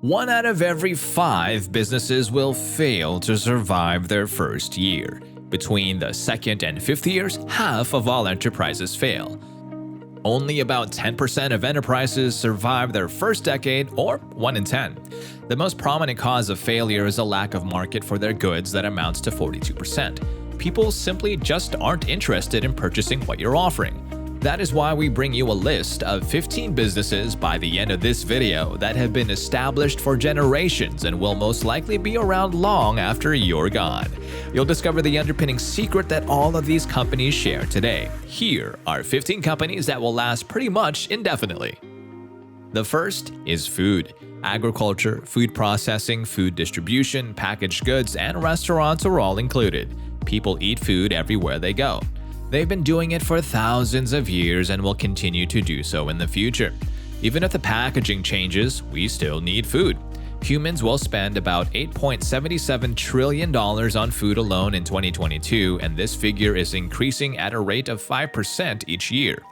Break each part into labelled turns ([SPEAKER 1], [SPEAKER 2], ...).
[SPEAKER 1] 1 out of every 5 businesses will fail to survive their first year. Between the second and fifth years, half of all enterprises fail. Only about 10% of enterprises survive their first decade, or 1 in 10. The most prominent cause of failure is a lack of market for their goods that amounts to 42%. People simply just aren't interested in purchasing what you're offering. That is why we bring you a list of 15 businesses by the end of this video that have been established for generations and will most likely be around long after you're gone. You'll discover the underpinning secret that all of these companies share today. Here are 15 companies that will last pretty much indefinitely. The first is food. Agriculture, food processing, food distribution, packaged goods, and restaurants are all included. People eat food everywhere they go. They've been doing it for thousands of years and will continue to do so in the future. Even if the packaging changes, we still need food. Humans will spend about $8.77 trillion on food alone in 2022, and this figure is increasing at a rate of 5% each year.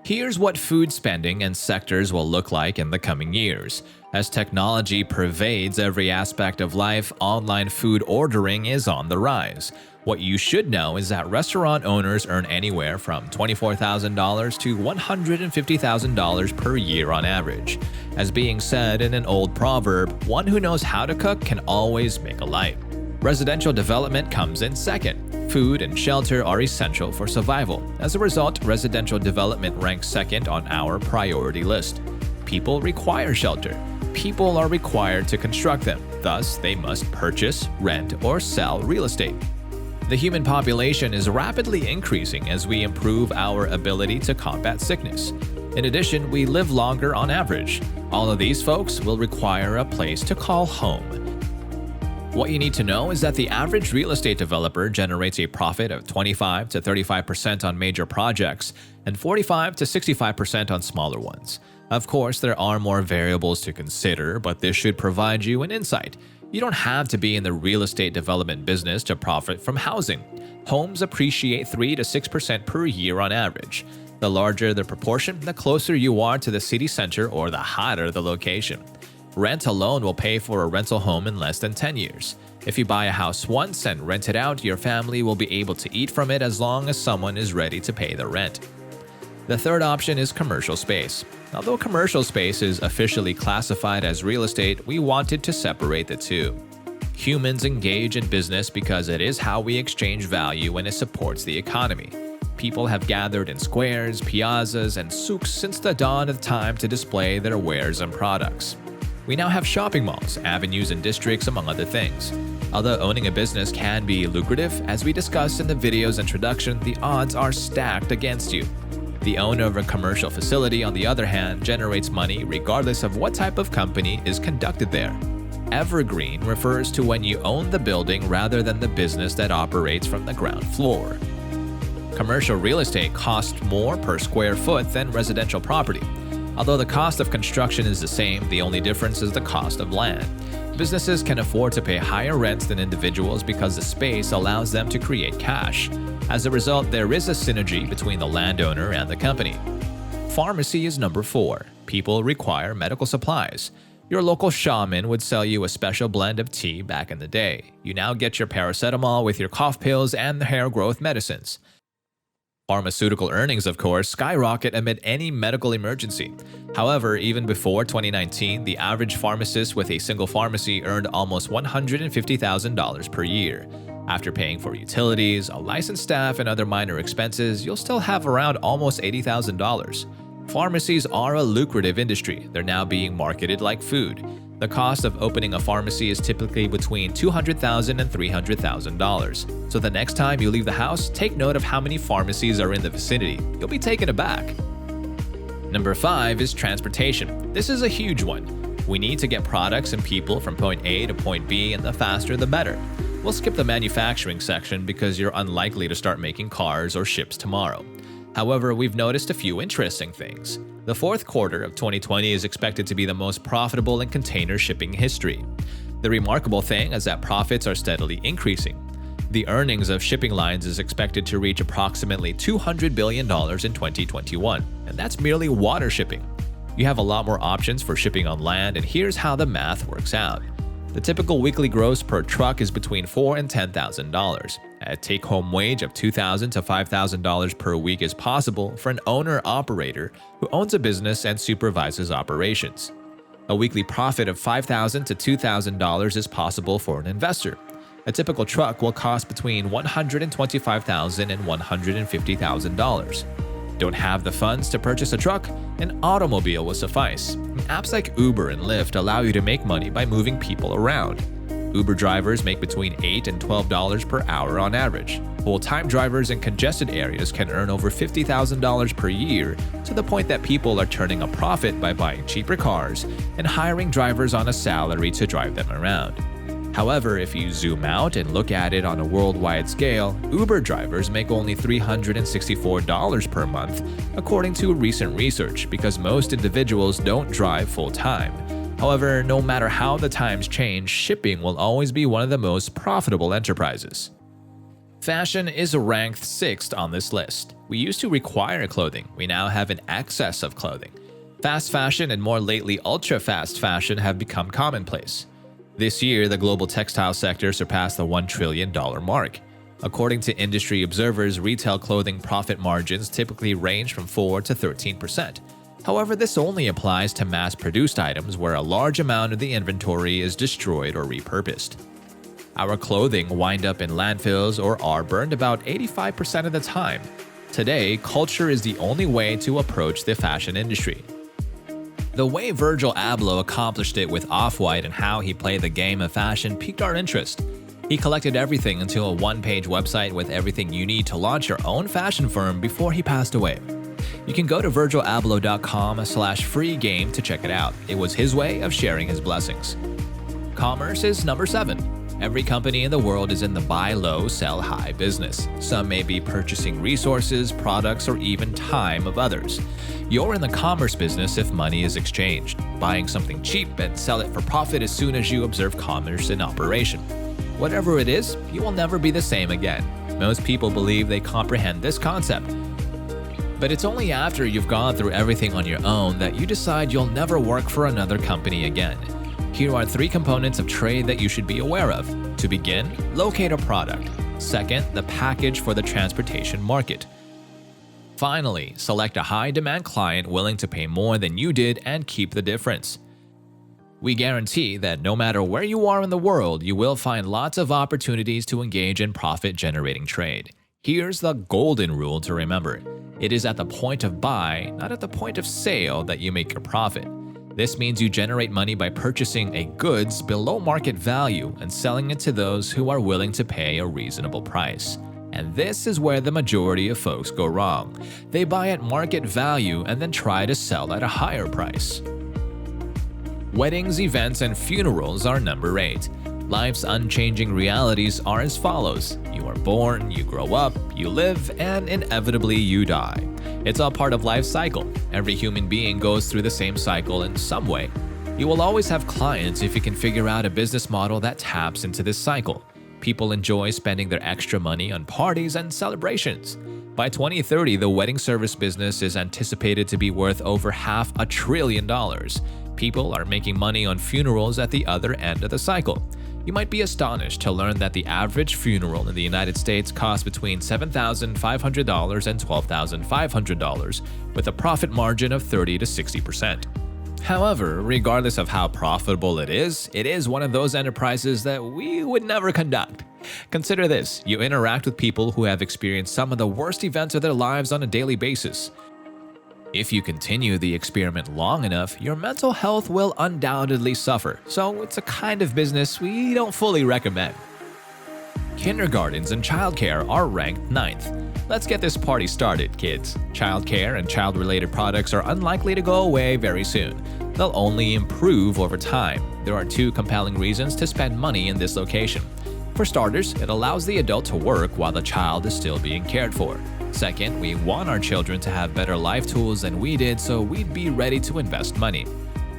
[SPEAKER 1] Here's what food spending and sectors will look like in the coming years. As technology pervades every aspect of life, online food ordering is on the rise. What you should know is that restaurant owners earn anywhere from $24,000 to $150,000 per year on average. As being said in an old proverb, one who knows how to cook can always make a life. Residential development comes in second. Food and shelter are essential for survival. As a result, residential development ranks second on our priority list. People require shelter. People are required to construct them. Thus, they must purchase, rent, or sell real estate. The human population is rapidly increasing as we improve our ability to combat sickness. In addition, we live longer on average. All of these folks will require a place to call home. What you need to know is that the average real estate developer generates a profit of 25 to 35% on major projects and 45 to 65% on smaller ones. Of course, there are more variables to consider, but this should provide you an insight. You don't have to be in the real estate development business to profit from housing. Homes appreciate 3 to 6% per year on average. The larger the proportion, the closer you are to the city center or the hotter the location. Rent alone will pay for a rental home in less than 10 years. If you buy a house once and rent it out, your family will be able to eat from it as long as someone is ready to pay the rent. The third option is commercial space. Although commercial space is officially classified as real estate, we wanted to separate the two. Humans engage in business because it is how we exchange value and it supports the economy. People have gathered in squares, piazzas, and souks since the dawn of time to display their wares and products. We now have shopping malls, avenues, and districts, among other things. Although owning a business can be lucrative, as we discussed in the video's introduction, the odds are stacked against you. The owner of a commercial facility, on the other hand, generates money regardless of what type of company is conducted there. Evergreen refers to when you own the building rather than the business that operates from the ground floor. Commercial real estate costs more per square foot than residential property. Although the cost of construction is the same, the only difference is the cost of land. Businesses can afford to pay higher rents than individuals because the space allows them to create cash. As a result, there is a synergy between the landowner and the company. Pharmacy is number 4. People require medical supplies. Your local shaman would sell you a special blend of tea back in the day. You now get your paracetamol with your cough pills and the hair growth medicines. Pharmaceutical earnings, of course, skyrocket amid any medical emergency. However, even before 2019, the average pharmacist with a single pharmacy earned almost $150,000 per year. After paying for utilities, a licensed staff, and other minor expenses, you'll still have around almost $80,000. Pharmacies are a lucrative industry. They're now being marketed like food. The cost of opening a pharmacy is typically between $200,000 and $300,000. So the next time you leave the house, take note of how many pharmacies are in the vicinity. You'll be taken aback. Number 5 is transportation. This is a huge one. We need to get products and people from point A to point B, and the faster the better. We'll skip the manufacturing section because you're unlikely to start making cars or ships tomorrow. However, we've noticed a few interesting things. The fourth quarter of 2020 is expected to be the most profitable in container shipping history. The remarkable thing is that profits are steadily increasing. The earnings of shipping lines is expected to reach approximately $200 billion in 2021, and that's merely water shipping. You have a lot more options for shipping on land, and here's how the math works out. The typical weekly gross per truck is between $4,000 and $10,000. A take-home wage of $2,000 to $5,000 per week is possible for an owner-operator who owns a business and supervises operations. A weekly profit of $5,000 to $2,000 is possible for an investor. A typical truck will cost between $125,000 and $150,000. Don't have the funds to purchase a truck? An automobile will suffice. Apps like Uber and Lyft allow you to make money by moving people around. Uber drivers make between $8 and $12 per hour on average. Full-time drivers in congested areas can earn over $50,000 per year, to the point that people are turning a profit by buying cheaper cars and hiring drivers on a salary to drive them around. However, if you zoom out and look at it on a worldwide scale, Uber drivers make only $364 per month, according to recent research, because most individuals don't drive full-time. However, no matter how the times change, shipping will always be one of the most profitable enterprises. Fashion is ranked 6th on this list. We used to require clothing. We now have an excess of clothing. Fast fashion and more lately ultra-fast fashion have become commonplace. This year, the global textile sector surpassed the $1 trillion mark. According to industry observers, retail clothing profit margins typically range from 4 to 13%. However, this only applies to mass-produced items where a large amount of the inventory is destroyed or repurposed. Our clothing wind up in landfills or are burned about 85% of the time. Today, culture is the only way to approach the fashion industry. The way Virgil Abloh accomplished it with Off-White and how he played the game of fashion piqued our interest. He collected everything into a one-page website with everything you need to launch your own fashion firm before he passed away. You can go to virgilabloh.com/free game to check it out. It was his way of sharing his blessings. Commerce is number 7. Every company in the world is in the buy low, sell high business. Some may be purchasing resources, products, or even time of others. You're in the commerce business if money is exchanged, buying something cheap and sell it for profit as soon as you observe commerce in operation. Whatever it is, you will never be the same again. Most people believe they comprehend this concept. But it's only after you've gone through everything on your own that you decide you'll never work for another company again. Here are 3 components of trade that you should be aware of. To begin, locate a product. Second, the package for the transportation market. Finally, select a high-demand client willing to pay more than you did and keep the difference. We guarantee that no matter where you are in the world, you will find lots of opportunities to engage in profit-generating trade. Here's the golden rule to remember. It is at the point of buy, not at the point of sale, that you make your profit. This means you generate money by purchasing a goods below market value and selling it to those who are willing to pay a reasonable price. And this is where the majority of folks go wrong. They buy at market value and then try to sell at a higher price. Weddings, events, and funerals are number 8. Life's unchanging realities are as follows. You are born, you grow up, you live, and inevitably you die. It's all part of life's cycle. Every human being goes through the same cycle in some way. You will always have clients if you can figure out a business model that taps into this cycle. People enjoy spending their extra money on parties and celebrations. By 2030, the wedding service business is anticipated to be worth over $500 billion. People are making money on funerals at the other end of the cycle. You might be astonished to learn that the average funeral in the United States costs between $7,500 and $12,500, with a profit margin of 30 to 60%. However, regardless of how profitable it is one of those enterprises that we would never conduct. Consider this: you interact with people who have experienced some of the worst events of their lives on a daily basis. If you continue the experiment long enough, your mental health will undoubtedly suffer, so it's a kind of business we don't fully recommend. Kindergartens and childcare are ranked 9th. Let's get this party started, kids. Childcare and child-related products are unlikely to go away very soon. They'll only improve over time. There are 2 compelling reasons to spend money in this location. For starters, it allows the adult to work while the child is still being cared for. Second, we want our children to have better life tools than we did, so we'd be ready to invest money.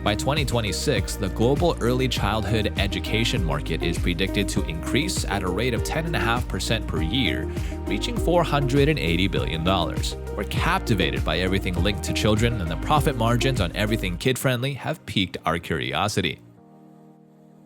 [SPEAKER 1] By 2026, the global early childhood education market is predicted to increase at a rate of 10.5% per year, reaching $480 billion. We're captivated by everything linked to children, and the profit margins on everything kid-friendly have piqued our curiosity.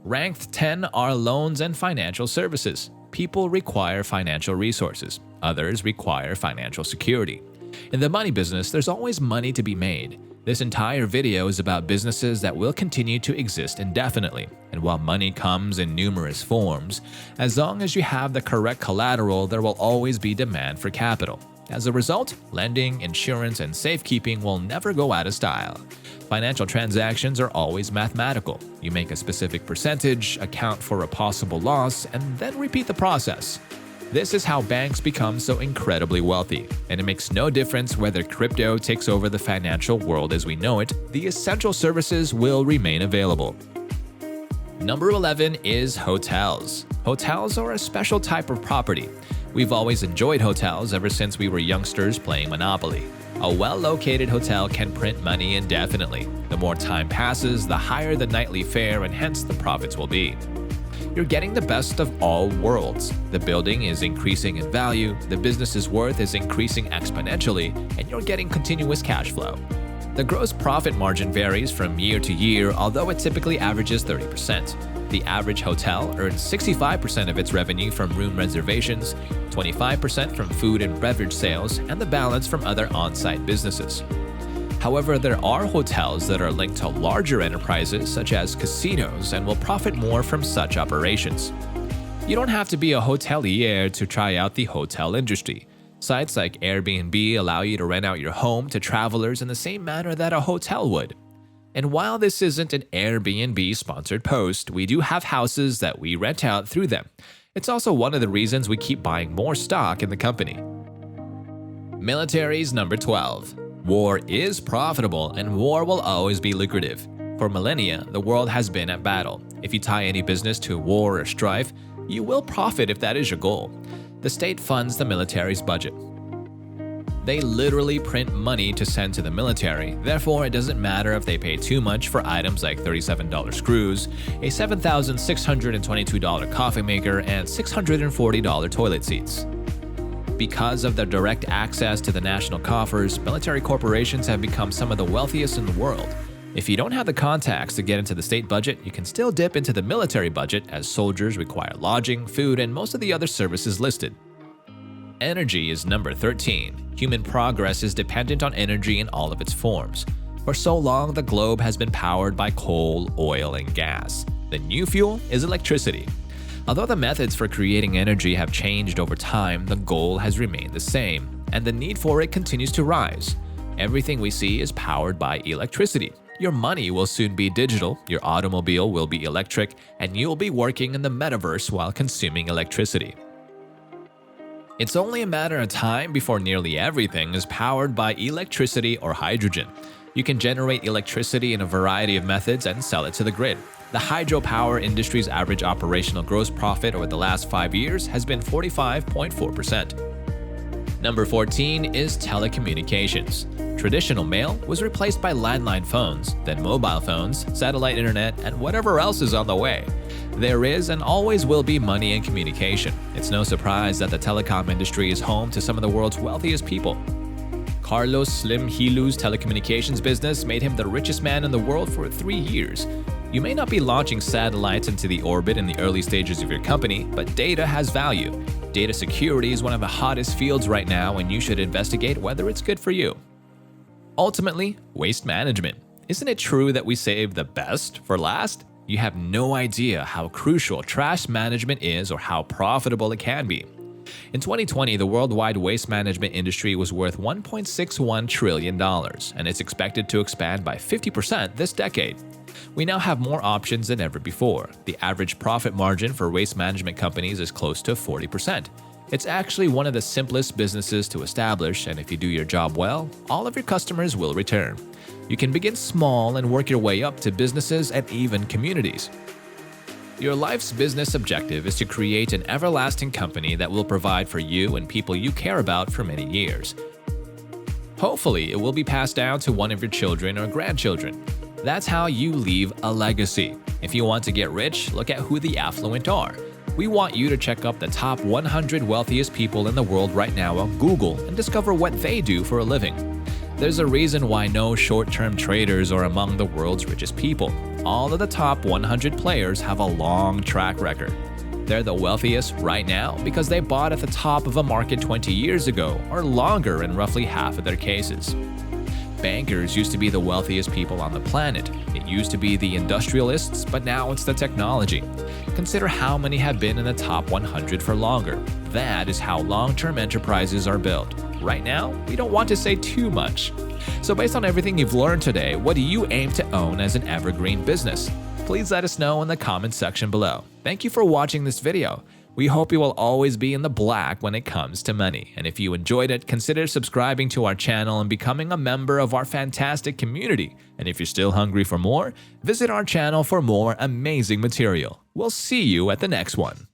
[SPEAKER 1] Ranked 10 are loans and financial services. People require financial resources. Others require financial security. In the money business, there's always money to be made. This entire video is about businesses that will continue to exist indefinitely. And while money comes in numerous forms, as long as you have the correct collateral, there will always be demand for capital. As a result, lending, insurance, and safekeeping will never go out of style. Financial transactions are always mathematical. You make a specific percentage, account for a possible loss, and then repeat the process. This is how banks become so incredibly wealthy, and it makes no difference whether crypto takes over the financial world as we know it, the essential services will remain available. Number 11 is hotels. Hotels are a special type of property. We've always enjoyed hotels ever since we were youngsters playing Monopoly. A well-located hotel can print money indefinitely. The more time passes, the higher the nightly fare, and hence the profits will be. You're getting the best of all worlds. The building is increasing in value, the business's worth is increasing exponentially, and you're getting continuous cash flow. The gross profit margin varies from year to year, although it typically averages 30%. The average hotel earns 65% of its revenue from room reservations, 25% from food and beverage sales, and the balance from other on-site businesses. However, there are hotels that are linked to larger enterprises such as casinos and will profit more from such operations. You don't have to be a hotelier to try out the hotel industry. Sites like Airbnb allow you to rent out your home to travelers in the same manner that a hotel would. And while this isn't an Airbnb-sponsored post, we do have houses that we rent out through them. It's also one of the reasons we keep buying more stock in the company. Military's number 12. War is profitable, and war will always be lucrative. For millennia, the world has been at battle. If you tie any business to war or strife, you will profit if that is your goal. The state funds the military's budget. They literally print money to send to the military, therefore it doesn't matter if they pay too much for items like $37 screws, a $7,622 coffee maker, and $640 toilet seats. Because of their direct access to the national coffers, military corporations have become some of the wealthiest in the world. If you don't have the contacts to get into the state budget, you can still dip into the military budget, as soldiers require lodging, food, and most of the other services listed. Energy is number 13. Human progress is dependent on energy in all of its forms. For so long, the globe has been powered by coal, oil, and gas. The new fuel is electricity. Although the methods for creating energy have changed over time, the goal has remained the same, and the need for it continues to rise. Everything we see is powered by electricity. Your money will soon be digital, your automobile will be electric, and you'll be working in the metaverse while consuming electricity. It's only a matter of time before nearly everything is powered by electricity or hydrogen. You can generate electricity in a variety of methods and sell it to the grid. The hydropower industry's average operational gross profit over the last 5 years has been 45.4%. Number 14 is telecommunications. Traditional mail was replaced by landline phones, then mobile phones, satellite internet, and whatever else is on the way. There is and always will be money in communication. It's no surprise that the telecom industry is home to some of the world's wealthiest people. Carlos Slim Hilu's telecommunications business made him the richest man in the world for 3 years. You may not be launching satellites into the orbit in the early stages of your company, but data has value. Data security is one of the hottest fields right now, and you should investigate whether it's good for you. Ultimately, waste management. Isn't it true that we save the best for last? You have no idea how crucial trash management is or how profitable it can be. In 2020, the worldwide waste management industry was worth $1.61 trillion, and it's expected to expand by 50% this decade. We now have more options than ever before. The average profit margin for waste management companies is close to 40%. It's actually one of the simplest businesses to establish, and if you do your job well, all of your customers will return. You can begin small and work your way up to businesses and even communities. Your life's business objective is to create an everlasting company that will provide for you and people you care about for many years. Hopefully, it will be passed down to one of your children or grandchildren. That's how you leave a legacy. If you want to get rich, look at who the affluent are. We want you to check up the top 100 wealthiest people in the world right now on Google and discover what they do for a living. There's a reason why no short-term traders are among the world's richest people. All of the top 100 players have a long track record. They're the wealthiest right now because they bought at the top of a market 20 years ago or longer in roughly half of their cases. Bankers used to be the wealthiest people on the planet. It used to be the industrialists, but now it's the technology. Consider how many have been in the top 100 for longer. That is how long-term enterprises are built. Right now, we don't want to say too much. So based on everything you've learned today, what do you aim to own as an evergreen business? Please let us know in the comments section below. Thank you for watching this video. We hope you will always be in the black when it comes to money. And if you enjoyed it, consider subscribing to our channel and becoming a member of our fantastic community. And if you're still hungry for more, visit our channel for more amazing material. We'll see you at the next one.